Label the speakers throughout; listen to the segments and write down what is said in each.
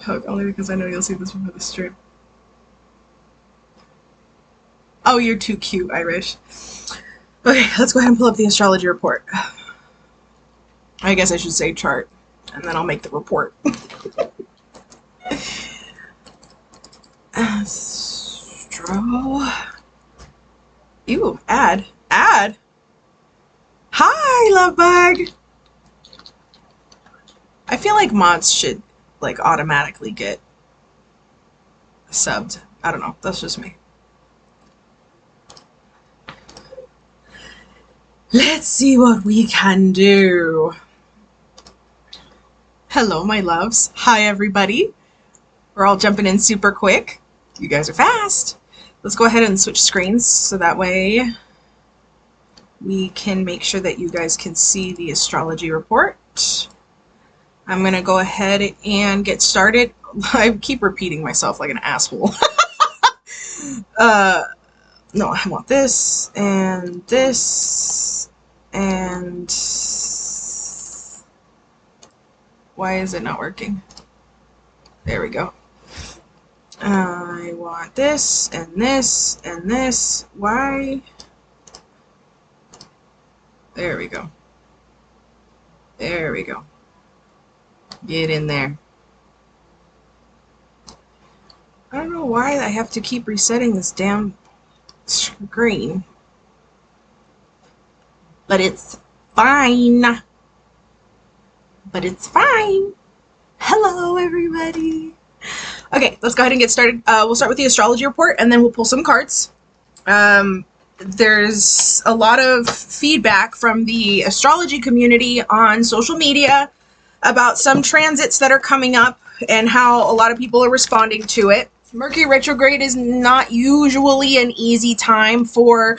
Speaker 1: hug, only because I know you'll see this before the stream. Oh, you're too cute, Irish. Okay, let's go ahead and pull up the astrology report. I guess I should say chart, and then I'll make the report. Astro. Ew, add. Add? Hi, love bug! I feel like mods should, like, automatically get subbed. I don't know, that's just me. Let's see what we can do. Hello, my loves. Hi, everybody. We're all jumping in super quick. You guys are fast. Let's go ahead and switch screens so that way we can make sure that you guys can see the astrology report. I'm going to go ahead and get started. I keep repeating myself like an asshole. No, I want this and this and... Why is it not working? There we go. I want this and this and this. Why? There we go. There we go. Get in there. I don't know why I have to keep resetting this damn screen. But it's fine. But it's fine. Hello, everybody. Okay, let's go ahead and get started. We'll start with the astrology report, and then we'll pull some cards. There's a lot of feedback from the astrology community on social media about some transits that are coming up and how a lot of people are responding to it. Mercury retrograde is not usually an easy time for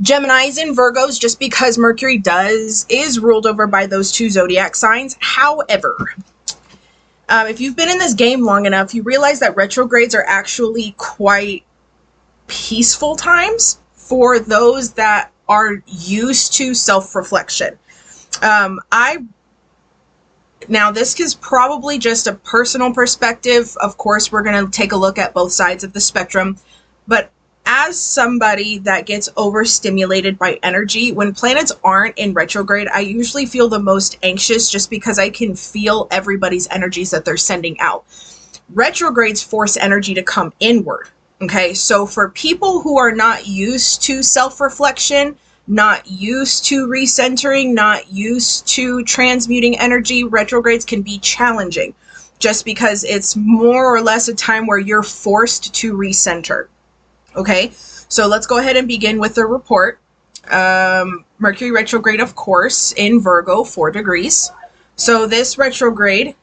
Speaker 1: Geminis and Virgos just because Mercury is ruled over by those two zodiac signs. However, if you've been in this game long enough, you realize that retrogrades are actually quite peaceful times for those that are used to self-reflection. Now, this is probably just a personal perspective. Of course, we're going to take a look at both sides of the spectrum. But as somebody that gets overstimulated by energy, when planets aren't in retrograde, I usually feel the most anxious just because I can feel everybody's energies that they're sending out. Retrogrades force energy to come inward. Okay, so for people who are not used to self-reflection, not used to recentering, not used to transmuting energy, retrogrades can be challenging just because it's more or less a time where you're forced to recenter. Okay, so let's go ahead and begin with the report. Mercury retrograde, of course, in Virgo, 4 degrees. So this retrograde,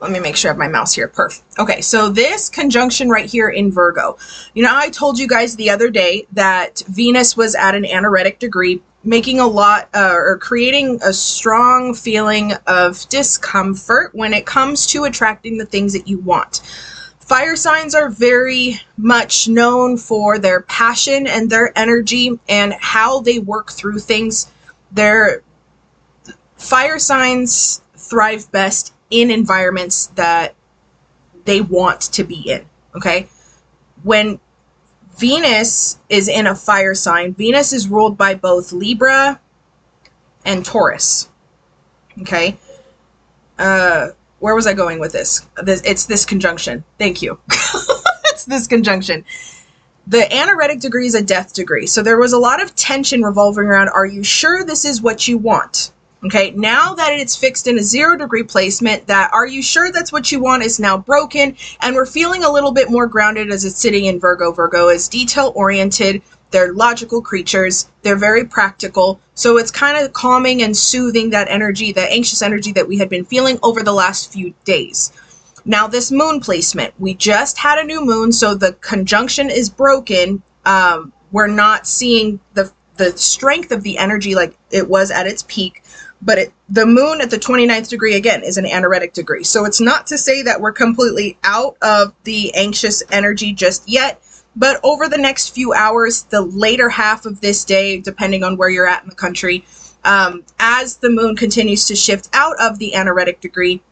Speaker 1: let me make sure I have my mouse here. Perfect. Okay, so this conjunction right here in Virgo. You know, I told you guys the other day that Venus was at an anaretic degree, making a lot or creating a strong feeling of discomfort when it comes to attracting the things that you want. Fire signs are very much known for their passion and their energy and how they work through things. Their fire signs thrive best in environments that they want to be in, okay? When Venus is in a fire sign, Venus is ruled by both Libra and Taurus, okay? Where was I going with this? It's this conjunction. Thank you. It's this conjunction. The anaretic degree is a death degree. So there was a lot of tension revolving around, are you sure this is what you want? Okay, now that it's fixed in a 0 degree placement, that are you sure that's what you want is now broken, and we're feeling a little bit more grounded as it's sitting in Virgo. Virgo is detail oriented. They're logical creatures. They're very practical. So it's kind of calming and soothing that energy, the anxious energy that we had been feeling over the last few days. Now this moon placement, we just had a new moon, so the conjunction is broken. We're not seeing the strength of the energy like it was at its peak, but the moon at the 29th degree, again, is an anaretic degree. So it's not to say that we're completely out of the anxious energy just yet, but over the next few hours, the later half of this day, depending on where you're at in the country, as the moon continues to shift out of the anaretic degree,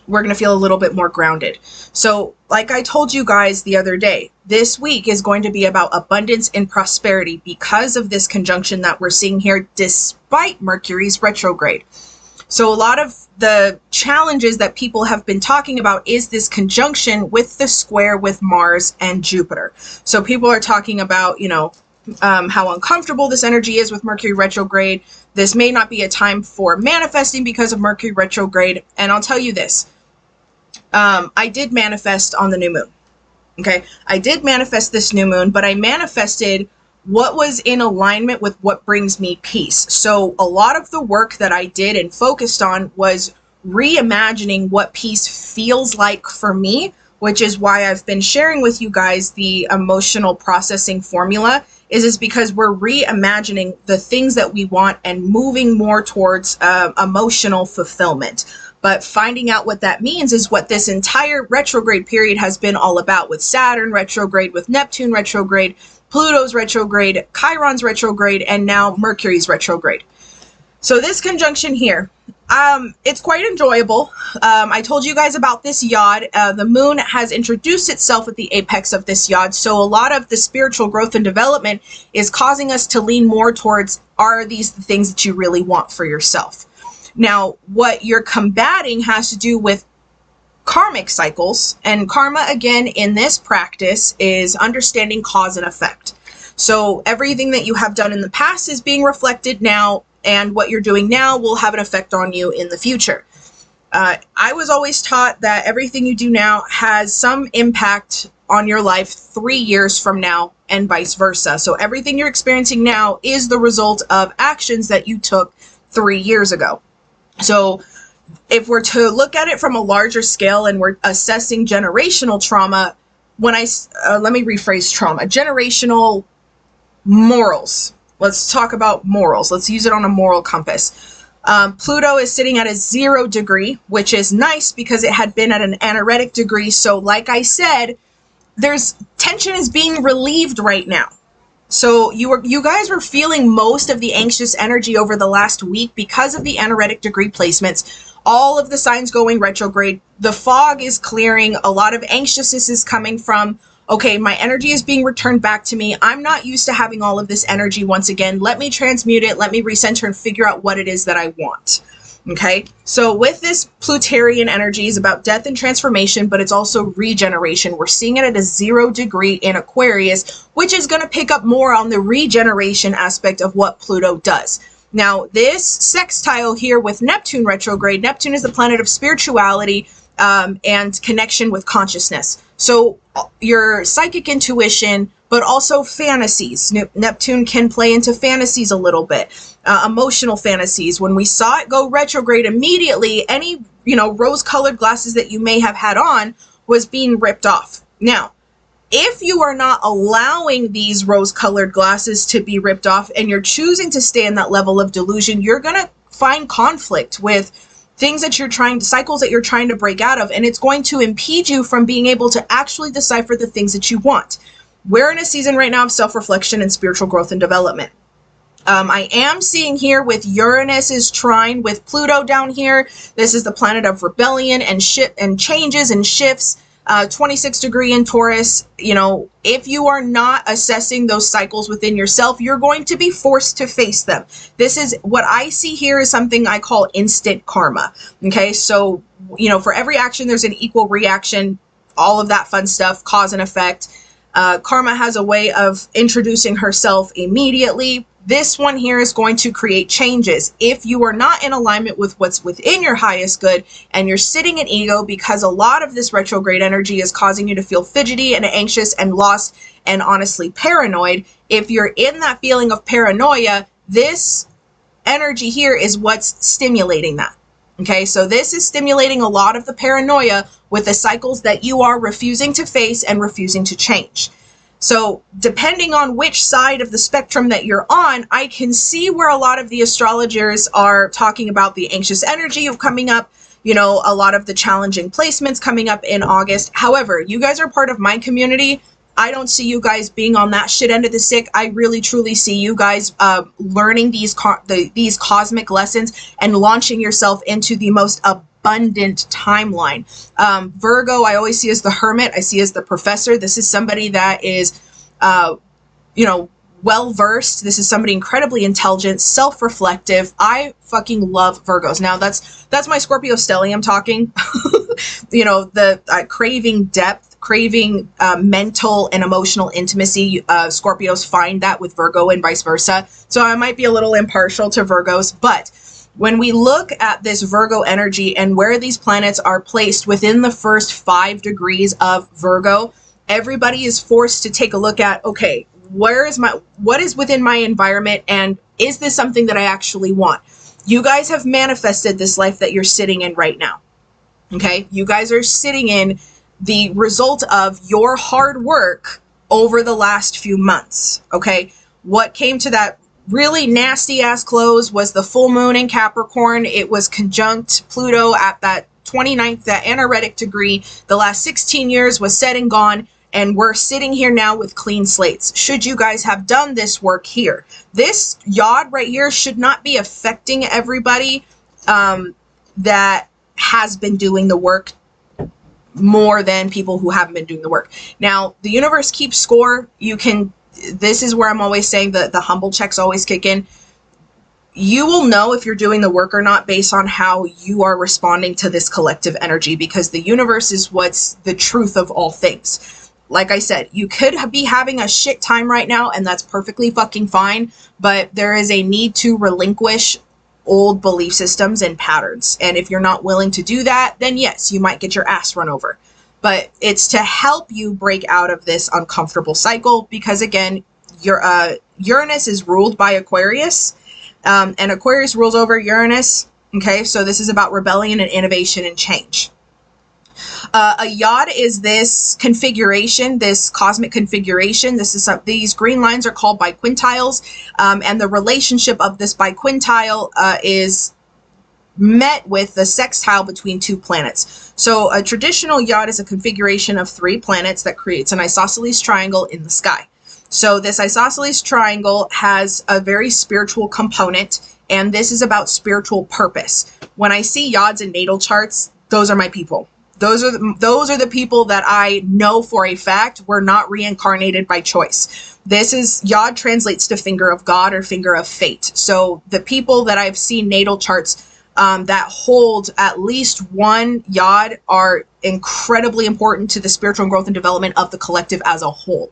Speaker 1: we're going to feel a little bit more grounded. So like I told you guys the other day, this week is going to be about abundance and prosperity because of this conjunction that we're seeing here despite Mercury's retrograde. So a lot of the challenges that people have been talking about is this conjunction with the square with Mars and Jupiter. So people are talking about, you know, how uncomfortable this energy is with Mercury retrograde. This may not be a time for manifesting because of Mercury retrograde. And I'll tell you this, I did manifest on the new moon. Okay, I did manifest this new moon, but I manifested what was in alignment with what brings me peace. So a lot of the work that I did and focused on was reimagining what peace feels like for me, which is why I've been sharing with you guys the emotional processing formula is because we're reimagining the things that we want and moving more towards emotional fulfillment. But finding out what that means is what this entire retrograde period has been all about, with Saturn retrograde, with Neptune retrograde, Pluto's retrograde, Chiron's retrograde, and now Mercury's retrograde. So this conjunction here, it's quite enjoyable. I told you guys about this yod. The moon has introduced itself at the apex of this yod. So a lot of the spiritual growth and development is causing us to lean more towards, are these the things that you really want for yourself? Now, what you're combating has to do with karmic cycles, and karma, again, in this practice is understanding cause and effect. So everything that you have done in the past is being reflected now, and what you're doing now will have an effect on you in the future. I was always taught that everything you do now has some impact on your life 3 years from now and vice versa. So everything you're experiencing now is the result of actions that you took 3 years ago. So if we're to look at it from a larger scale and we're assessing generational trauma, when let me rephrase trauma, generational morals. Let's talk about morals. Let's use it on a moral compass. Pluto is sitting at a 0 degree, which is nice because it had been at an anaretic degree. So like I said, there's tension is being relieved right now. So you guys were feeling most of the anxious energy over the last week because of the anaretic degree placements. All of the signs going retrograde. The fog is clearing. A lot of anxiousness is coming from, okay, my energy is being returned back to me. I'm not used to having all of this energy once again. Let me transmute it. Let me recenter and figure out what it is that I want. Okay, so with this Plutarian energy is about death and transformation, but it's also regeneration. We're seeing it at a 0 degree in Aquarius, which is going to pick up more on the regeneration aspect of what Pluto does. Now, this sextile here with Neptune retrograde, Neptune is the planet of spirituality and connection with consciousness. So your psychic intuition, but also fantasies. Neptune can play into fantasies a little bit, emotional fantasies. When we saw it go retrograde immediately, any, rose-colored glasses that you may have had on was being ripped off. Now, if you are not allowing these rose-colored glasses to be ripped off and you're choosing to stay in that level of delusion, you're going to find conflict with things that cycles that you're trying to break out of, and it's going to impede you from being able to actually decipher the things that you want. We're in a season right now of self-reflection and spiritual growth and development. I am seeing here with Uranus's trine with Pluto down here. This is the planet of rebellion and changes and shifts. 26 degree in Taurus. If you are not assessing those cycles within yourself, you're going to be forced to face them. This is what I see here is something I call instant karma. Okay, so for every action there's an equal reaction, all of that fun stuff, cause and effect. Karma has a way of introducing herself immediately. This one here is going to create changes. If you are not in alignment with what's within your highest good and you're sitting in ego, because a lot of this retrograde energy is causing you to feel fidgety and anxious and lost and honestly paranoid. If you're in that feeling of paranoia, this energy here is what's stimulating that. Okay, so this is stimulating a lot of the paranoia with the cycles that you are refusing to face and refusing to change. So depending on which side of the spectrum that you're on, I can see where a lot of the astrologers are talking about the anxious energy of coming up, a lot of the challenging placements coming up in August. However, you guys are part of my community. I don't see you guys being on that shit end of the stick. I really, truly see you guys learning these cosmic lessons and launching yourself into the most abundant timeline. Virgo, I always see as the hermit. I see as the professor. This is somebody that is, you know, well-versed. This is somebody incredibly intelligent, self-reflective. I fucking love Virgos. Now that's my Scorpio stellium talking. You know, the craving depth, craving mental and emotional intimacy. Scorpios find that with Virgo and vice versa. So I might be a little impartial to Virgos, but when we look at this Virgo energy and where these planets are placed within the first 5 degrees of Virgo, everybody is forced to take a look at, okay, what is within my environment, and is this something that I actually want? You guys have manifested this life that you're sitting in right now. Okay? You guys are sitting in the result of your hard work over the last few months. Okay? What came to that really nasty ass close was the full moon in Capricorn. It was conjunct Pluto at that 29th, that anaretic degree. The last 16 years was said and gone. And we're sitting here now with clean slates. Should you guys have done this work here? This yod right here should not be affecting everybody that has been doing the work more than people who haven't been doing the work. Now, the universe keeps score. This is where I'm always saying that the humble checks always kick in. You will know if you're doing the work or not based on how you are responding to this collective energy, because the universe is what's the truth of all things. Like I said, you could be having a shit time right now, and that's perfectly fucking fine, but there is a need to relinquish old belief systems and patterns. And if you're not willing to do that, then yes, you might get your ass run over. But it's to help you break out of this uncomfortable cycle, because again, your Uranus is ruled by Aquarius, and Aquarius rules over Uranus. Okay, so this is about rebellion and innovation and change. A yod is this configuration, this cosmic configuration. These green lines are called biquintiles, and the relationship of this biquintile is met with the sextile between 2 planets. So a traditional yod is a configuration of 3 planets that creates an isosceles triangle in the sky. So this isosceles triangle has a very spiritual component, and this is about spiritual purpose. When I see yods in natal charts, those are my people. Those are the people that I know for a fact were not reincarnated by choice. Yod translates to finger of God or finger of fate. So the people that I've seen natal charts that hold at least one yod are incredibly important to the spiritual growth and development of the collective as a whole.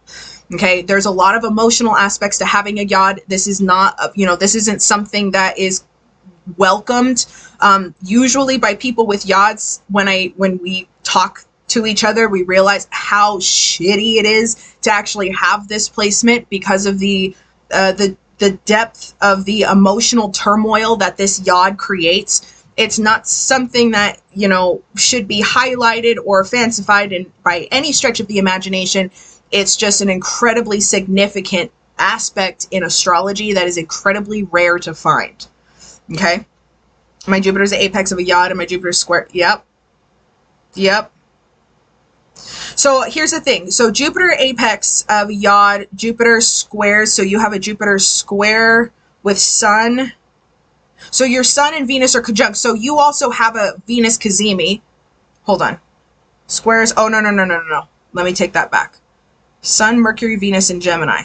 Speaker 1: Okay, there's a lot of emotional aspects to having a yod. This is not, this isn't something that is welcomed usually by people with yods. When we talk to each other, we realize how shitty it is to actually have this placement because of the depth of the emotional turmoil that this yod creates. It's not something that should be highlighted or fancified by any stretch of the imagination. It's just an incredibly significant aspect in astrology that is incredibly rare to find. Okay, my Jupiter's the apex of a yod, and my Jupiter's square. Yep. So here's the thing. So Jupiter apex of yod, Jupiter squares. So you have a Jupiter square with Sun. So your Sun and Venus are conjunct. So you also have a Venus cazimi. Hold on. Squares. Oh, no. Let me take that back. Sun, Mercury, Venus, and Gemini.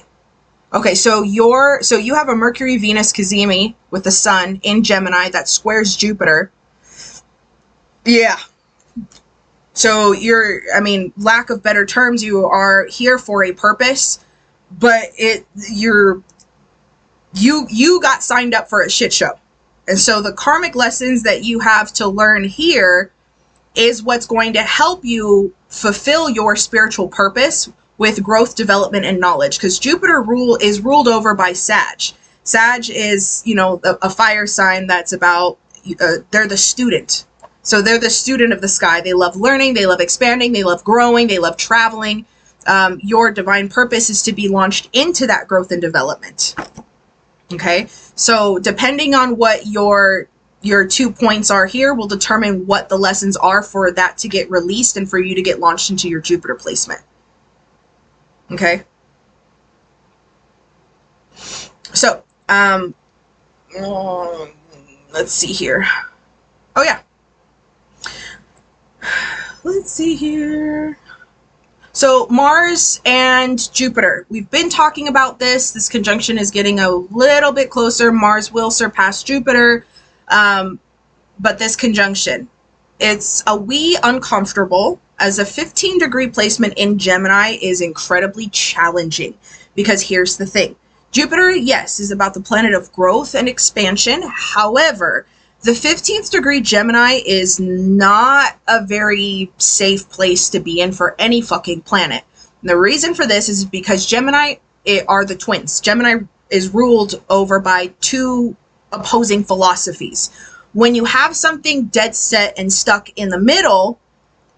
Speaker 1: Okay, so you have a Mercury Venus cazimi with the Sun in Gemini that squares Jupiter. Yeah. So lack of better terms, you are here for a purpose, but you got signed up for a shit show. And so the karmic lessons that you have to learn here is what's going to help you fulfill your spiritual purpose with growth, development, and knowledge. Because Jupiter is ruled over by Sag. Sag is, a fire sign that's about, they're the student. So they're the student of the sky. They love learning, they love expanding, they love growing, they love traveling. Your divine purpose is to be launched into that growth and development. Okay? So depending on what your 2 points are here will determine what the lessons are for that to get released and for you to get launched into your Jupiter placement. Okay. So, let's see here. Oh yeah. let's see here. So Mars and Jupiter, we've been talking about this. This conjunction is getting a little bit closer. Mars will surpass Jupiter, but this conjunction, it's a wee uncomfortable, as a 15-degree placement in Gemini is incredibly challenging, because here's the thing. Jupiter, yes, is about the planet of growth and expansion. However, the 15th degree Gemini is not a very safe place to be in for any fucking planet. And the reason for this is because Gemini are the twins. Gemini is ruled over by two opposing philosophies. When you have something dead set and stuck in the middle,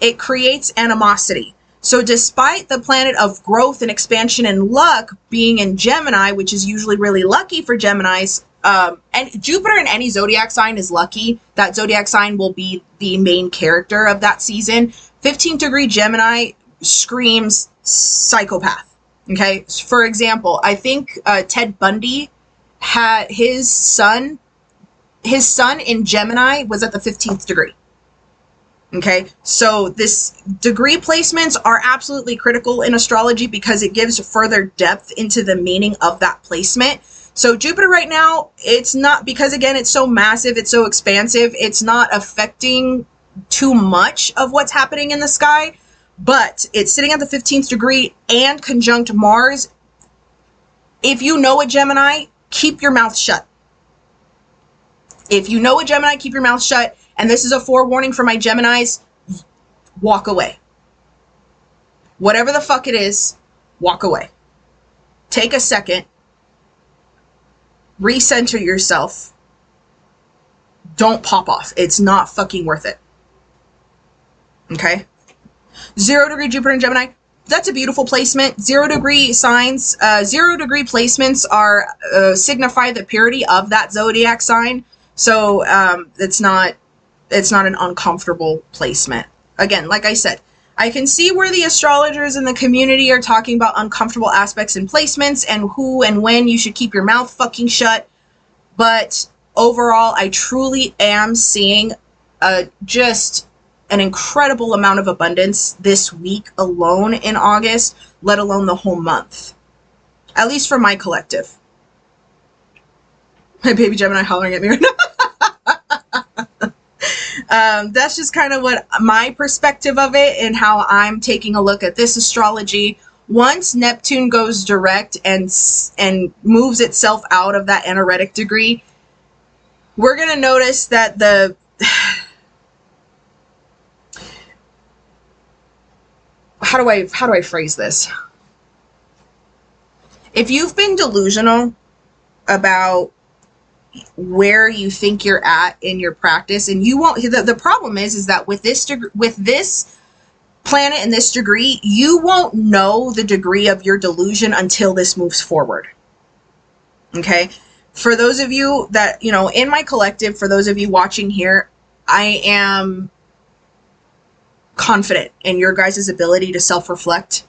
Speaker 1: it creates animosity. So despite the planet of growth and expansion and luck being in Gemini, which is usually really lucky for Geminis, and Jupiter in any zodiac sign is lucky. That zodiac sign will be the main character of that season. 15th degree Gemini screams psychopath. Okay. For example, I think Ted Bundy had his son in Gemini was at the 15th degree. Okay, so this degree placements are absolutely critical in astrology because it gives further depth into the meaning of that placement. So Jupiter right now, it's not, because again, it's so massive, it's so expansive, it's not affecting too much of what's happening in the sky, but it's sitting at the 15th degree and conjunct Mars. If you know a Gemini, keep your mouth shut. If you know a Gemini, keep your mouth shut. And this is a forewarning for my Geminis. Walk away. Whatever the fuck it is, walk away. Take a second. Recenter yourself. Don't pop off. It's not fucking worth it. Okay? 0 degree Jupiter in Gemini. That's a beautiful placement. 0 degree signs. 0 degree placements are signify the purity of that zodiac sign. So it's not an uncomfortable placement. Again, like I said, I can see where the astrologers in the community are talking about uncomfortable aspects and placements and who and when you should keep your mouth fucking shut. But overall, I truly am seeing just an incredible amount of abundance this week alone in August, let alone the whole month. At least for my collective. My baby Gemini hollering at me right now. That's just kind of what my perspective of it and how I'm taking a look at this astrology. Once Neptune goes direct and moves itself out of that anaretic degree, we're going to notice that the how do I phrase this? If you've been delusional about where you think you're at in your practice, and you won't, the problem is that with this planet and this degree, you won't know the degree of your delusion until this moves forward. Okay, for those of you that, you know, in my collective, for those of you watching here, I am confident in your guys' ability to self-reflect,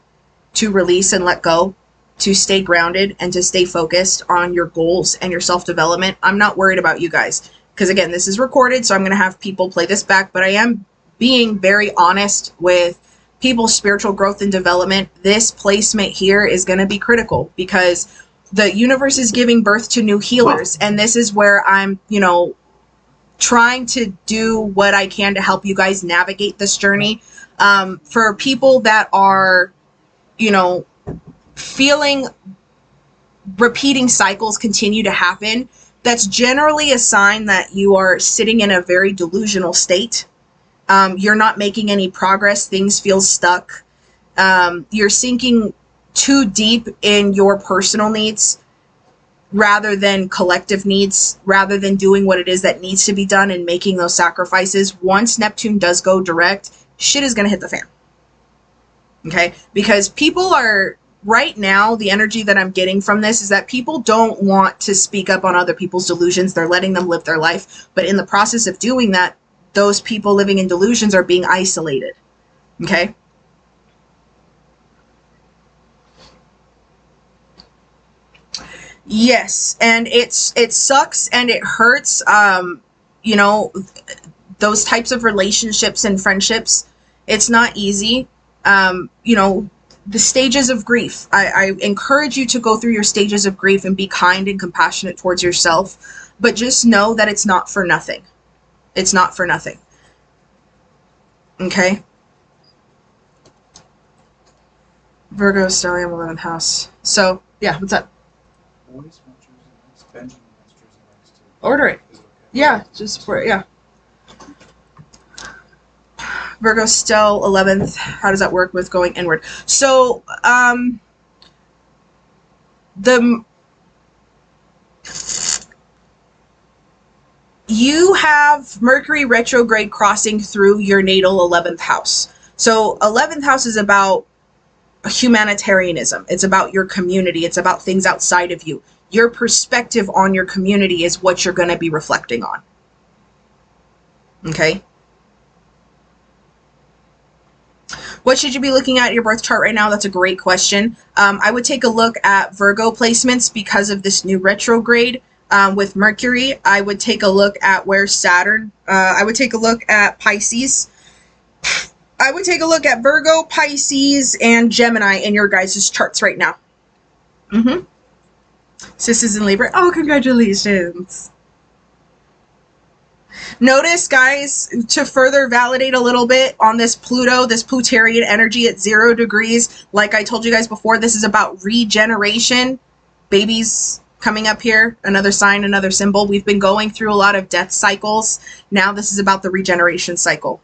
Speaker 1: to release and let go, to stay grounded, and to stay focused on your goals and your self-development. I'm not worried about you guys, because again, this is recorded, so I'm going to have people play this back, but I am being very honest with people's spiritual growth and development. This placement here is going to be critical because the universe is giving birth to new healers, and this is where I'm, you know, trying to do what I can to help you guys navigate this journey. For people that are, you know, feeling repeating cycles continue to happen, that's generally a sign that you are sitting in a very delusional state. You're not making any progress. Things feel stuck. You're sinking too deep in your personal needs rather than collective needs, rather than doing what it is that needs to be done and making those sacrifices. Once Neptune does go direct, shit is going to hit the fan. Okay? Because people are, right now, the energy that I'm getting from this is that people don't want to speak up on other people's delusions. They're letting them live their life. But in the process of doing that, those people living in delusions are being isolated. Okay? Yes, and it sucks and it hurts. You know, those types of relationships and friendships, It's not easy. You know, the stages of grief. I encourage you to go through your stages of grief and be kind and compassionate towards yourself, but just know that it's not for nothing. It's not for nothing. Okay? Virgo, stellium, 11th house. So, yeah, what's up? Order it. Yeah, just for, yeah. Virgo, still 11th. How does that work with going inward? So, you have Mercury retrograde crossing through your natal 11th house. So 11th house is about humanitarianism. It's about your community. It's about things outside of you. Your perspective on your community is what you're going to be reflecting on. Okay? What should you be looking at in your birth chart right now? That's a great question. I would take a look at Virgo placements because of this new retrograde with Mercury. I would take a look at where Saturn, I would take a look at Pisces. I would take a look at Virgo, Pisces, and Gemini in your guys' charts right now. Sis is in Libra. Oh, congratulations. Notice, guys, to further validate a little bit on this Pluto, this Plutarian energy at 0 degrees, like I told you guys before, this is about regeneration. Babies coming up here, another sign, another symbol. We've been going through a lot of death cycles. Now this is about the regeneration cycle.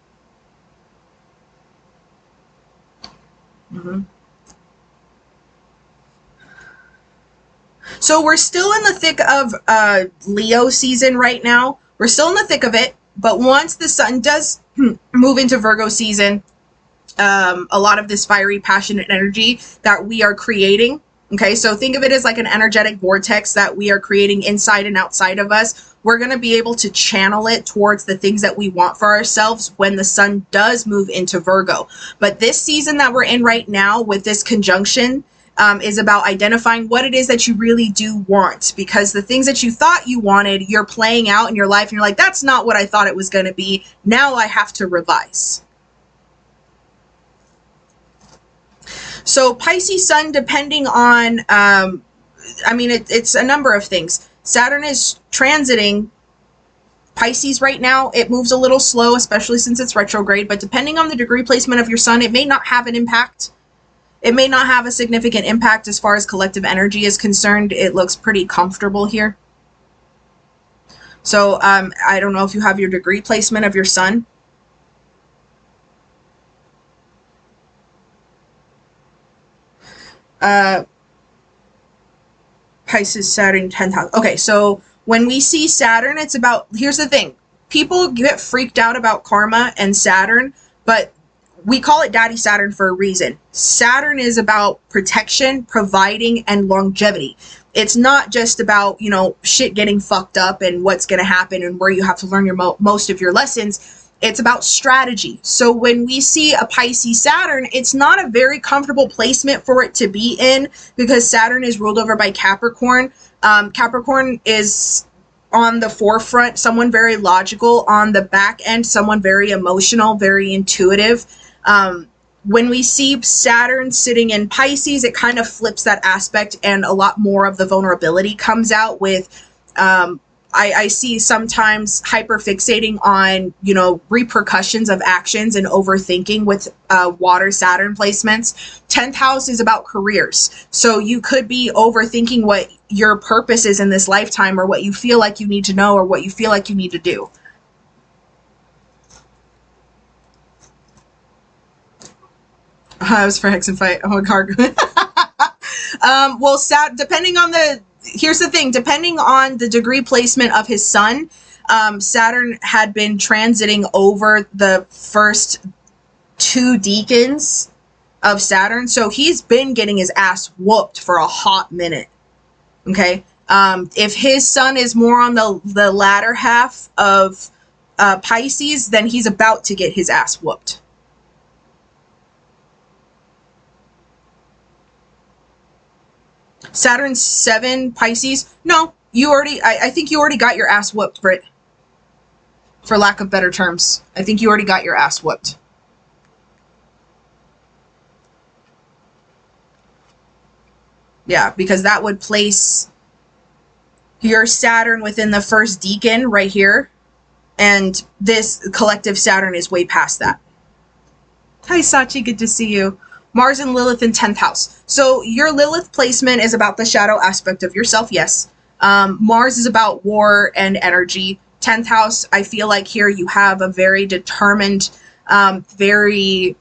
Speaker 1: So we're still in the thick of Leo season right now. We're still in the thick of it, but once the sun does move into Virgo season, a lot of this fiery, passionate energy that we are creating, okay, so think of it as like an energetic vortex that we are creating inside and outside of us. We're going to be able to channel it towards the things that we want for ourselves when the sun does move into Virgo. But this season that we're in right now with this conjunction is about identifying what it is that you really do want, because the things that you thought you wanted, you're playing out in your life and you're like, that's not what I thought it was going to be. Now I have to revise. So Pisces sun, depending on, I mean, it's a number of things. Saturn is transiting Pisces right now. It moves a little slow, especially since it's retrograde, but depending on the degree placement of your sun, it may not have an impact. It may not have a significant impact as far as collective energy is concerned. It looks pretty comfortable here. So I don't know if you have your degree placement of your sun. Pisces, Saturn, 10th house. Okay, so when we see Saturn, it's about, here's the thing. People get freaked out about karma and Saturn, but we call it Daddy Saturn for a reason. Saturn is about protection, providing, and longevity. It's not just about, you know, shit getting fucked up and what's going to happen and where you have to learn your most of your lessons. It's about strategy. So when we see a Pisces Saturn, it's not a very comfortable placement for it to be in because Saturn is ruled over by Capricorn. Capricorn is on the forefront, someone very logical. On the back end, someone very emotional, very intuitive. When we see Saturn sitting in Pisces, it kind of flips that aspect and a lot more of the vulnerability comes out with, I see sometimes hyperfixating on, you know, repercussions of actions and overthinking with water Saturn placements. 10th house is about careers. So you could be overthinking what your purpose is in this lifetime or what you feel like you need to know or what you feel like you need to do. I was for Hex and Fight. Oh, card. Well, depending on the, here's the thing, depending on the degree placement of his sun, Saturn had been transiting over the first 2 decans of Saturn. So he's been getting his ass whooped for a hot minute. Okay. If his sun is more on the latter half of Pisces, then he's about to get his ass whooped. Saturn 7 Pisces. No, you already, I think you already got your ass whooped, Britt. For lack of better terms. I think you already got your ass whooped. Yeah, because that would place your Saturn within the first decan right here. And this collective Saturn is way past that. Hi, Sachi. Good to see you. Mars and Lilith in 10th house. So your Lilith placement is about the shadow aspect of yourself, yes. Mars is about war and energy. 10th house, I feel like here you have a very determined, very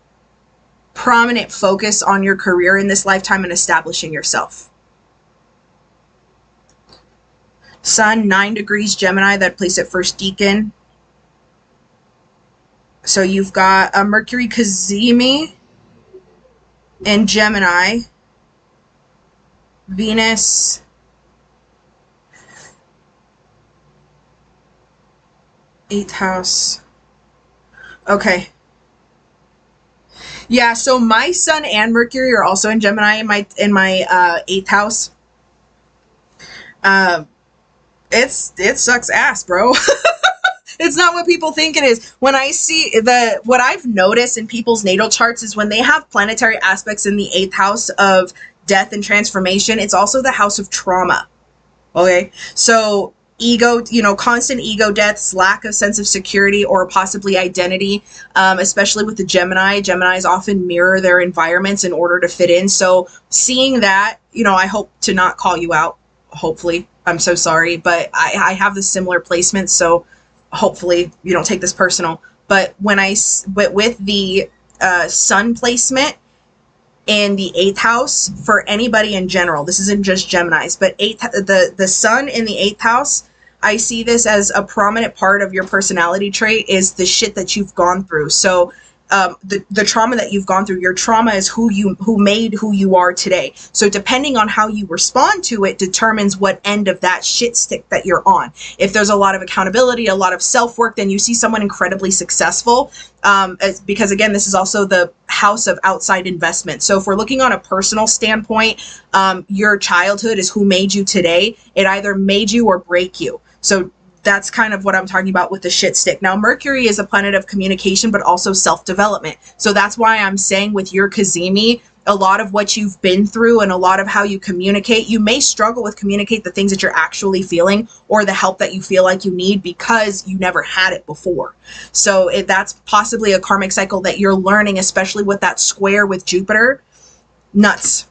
Speaker 1: prominent focus on your career in this lifetime and establishing yourself. Sun, 9 degrees Gemini, that place at first decan. So you've got a Mercury Cazimi in Gemini. Venus. Eighth house. Okay. Yeah, so my Sun and Mercury are also in Gemini in my 8th house. It sucks ass, bro. It's not what people think it is. When I see what I've noticed in people's natal charts is when they have planetary aspects in the 8th house of death and transformation, it's also the house of trauma. Okay? So ego, constant ego deaths, lack of sense of security or possibly identity, especially with the Gemini. Geminis often mirror their environments in order to fit in. So seeing that, I hope to not call you out, hopefully. I'm so sorry, but I have the similar placement, so hopefully you don't take this personal. But with the Sun placement in the 8th house, for anybody in general, this isn't just Geminis, but the Sun in the 8th house, I see this as a prominent part of your personality trait is the shit that you've gone through. So the trauma that you've gone through, your trauma is who made who you are today. So depending on how you respond to it determines what end of that shit stick that you're on. If there's a lot of accountability, a lot of self-work, then you see someone incredibly successful. Because again, this is also the house of outside investment. So if we're looking on a personal standpoint, your childhood is who made you today. It either made you or break you. So that's kind of what I'm talking about with the shit stick. Now, Mercury is a planet of communication, but also self-development. So that's why I'm saying with your Cazimi, a lot of what you've been through and a lot of how you communicate, you may struggle with communicate the things that you're actually feeling or the help that you feel like you need because you never had it before. So that's possibly a karmic cycle that you're learning, especially with that square with Jupiter. Nuts.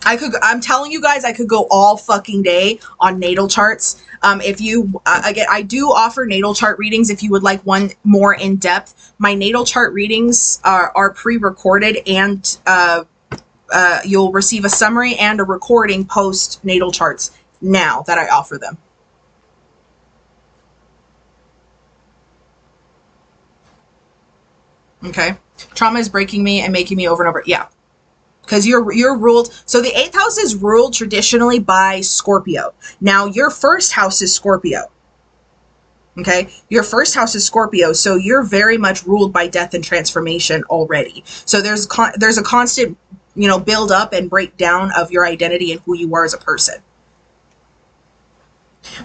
Speaker 1: I'm telling you guys, I could go all fucking day on natal charts. If you, again, I do offer natal chart readings if you would like one more in depth. My natal chart readings are pre-recorded and you'll receive a summary and a recording post natal charts now that I offer them. Okay. Trauma is breaking me and making me over and over. Yeah. Because you're ruled, so the 8th house is ruled traditionally by Scorpio. Now, your first house is Scorpio. Okay? Your first house is Scorpio, so you're very much ruled by death and transformation already. So there's a constant, build up and breakdown of your identity and who you are as a person.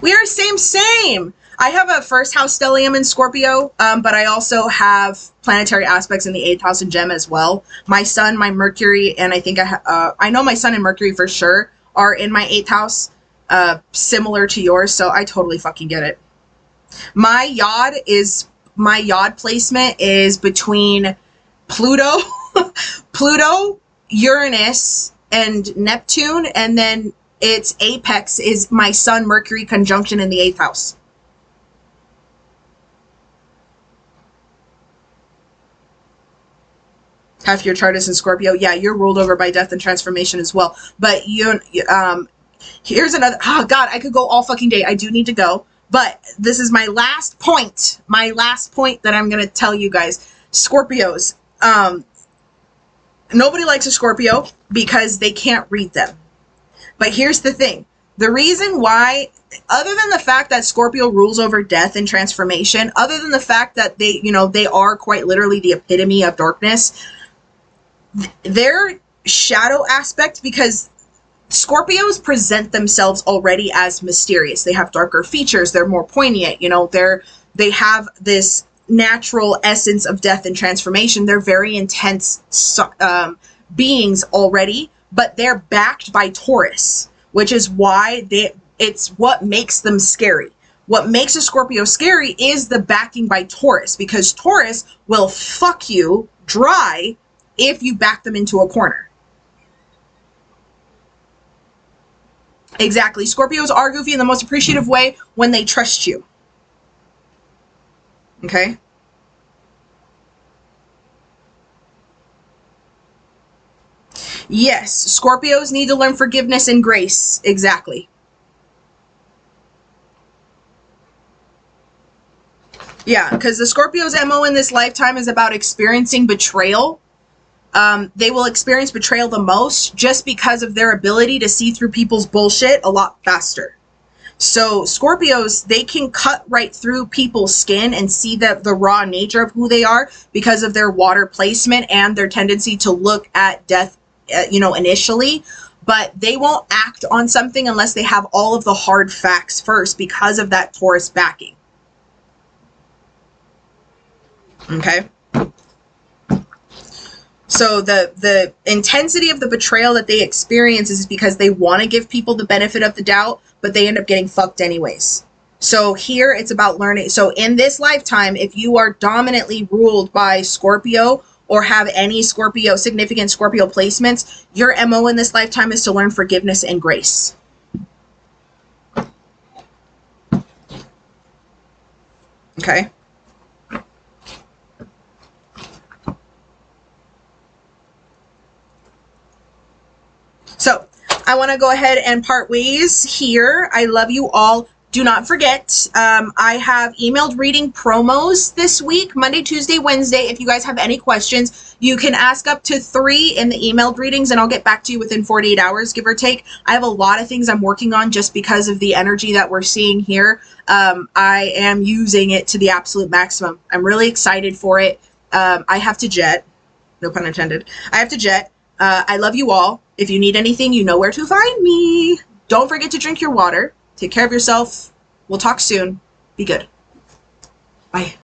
Speaker 1: We are same. I have a first house stellium in Scorpio, but I also have planetary aspects in the 8th house in Gem as well. My Sun, my Mercury, and I think I know my Sun and Mercury for sure are in my 8th house, similar to yours, so I totally fucking get it. My yod placement is between Pluto, Uranus, and Neptune, and then its apex is my Sun Mercury conjunction in the 8th house. Half your chart is in Scorpio. Yeah, you're ruled over by death and transformation as well. But here's another. Oh God, I could go all fucking day. I do need to go. But this is my last point. My last point that I'm gonna tell you guys. Scorpios. Nobody likes a Scorpio because they can't read them. But here's the thing. The reason why, other than the fact that Scorpio rules over death and transformation, other than the fact that they are quite literally the epitome of darkness, their shadow aspect, because Scorpios present themselves already as mysterious. They have darker features. They're more poignant. They have this natural essence of death and transformation. They're very intense beings already, but they're backed by Taurus, which is why it's what makes them scary. What makes a Scorpio scary is the backing by Taurus, because Taurus will fuck you dry if you back them into a corner. Exactly. Scorpios are goofy in the most appreciative way when they trust you. Okay? Yes, Scorpios need to learn forgiveness and grace. Exactly. Yeah, because the Scorpio's MO in this lifetime is about experiencing betrayal. They will experience betrayal the most just because of their ability to see through people's bullshit a lot faster. So Scorpios, they can cut right through people's skin and see the raw nature of who they are because of their water placement and their tendency to look at death, initially. But they won't act on something unless they have all of the hard facts first because of that Taurus backing. Okay? So the intensity of the betrayal that they experience is because they want to give people the benefit of the doubt, but they end up getting fucked anyways. So here it's about learning. So in this lifetime, if you are dominantly ruled by Scorpio or have any significant Scorpio placements, your MO in this lifetime is to learn forgiveness and grace. Okay? So I want to go ahead and part ways here. I love you all. Do not forget, I have emailed reading promos this week, Monday, Tuesday, Wednesday. If you guys have any questions, you can ask up to 3 in the emailed readings, and I'll get back to you within 48 hours, give or take. I have a lot of things I'm working on just because of the energy that we're seeing here. I am using it to the absolute maximum. I'm really excited for it. I have to jet. No pun intended. I have to jet. I love you all. If you need anything, you know where to find me. Don't forget to drink your water. Take care of yourself. We'll talk soon. Be good. Bye.